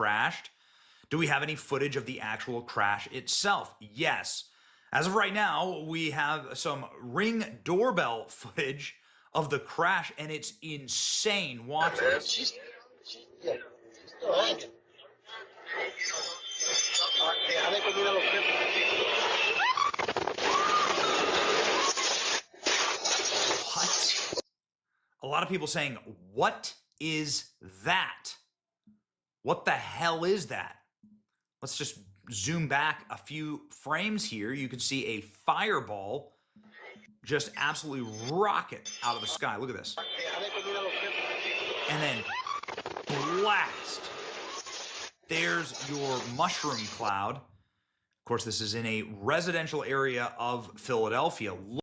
crashed. Do we have any footage of the actual crash itself? Yes. As of right now, we have some Ring doorbell footage of the crash, and it's insane. Watch this. She's still hanging. What? A lot of people saying, what is that? What the hell is that? Let's just zoom back a few frames here. You can see a fireball just absolutely rocket out of the sky. Look at this. And then blast. There's your mushroom cloud. Of course, this is in a residential area of Philadelphia.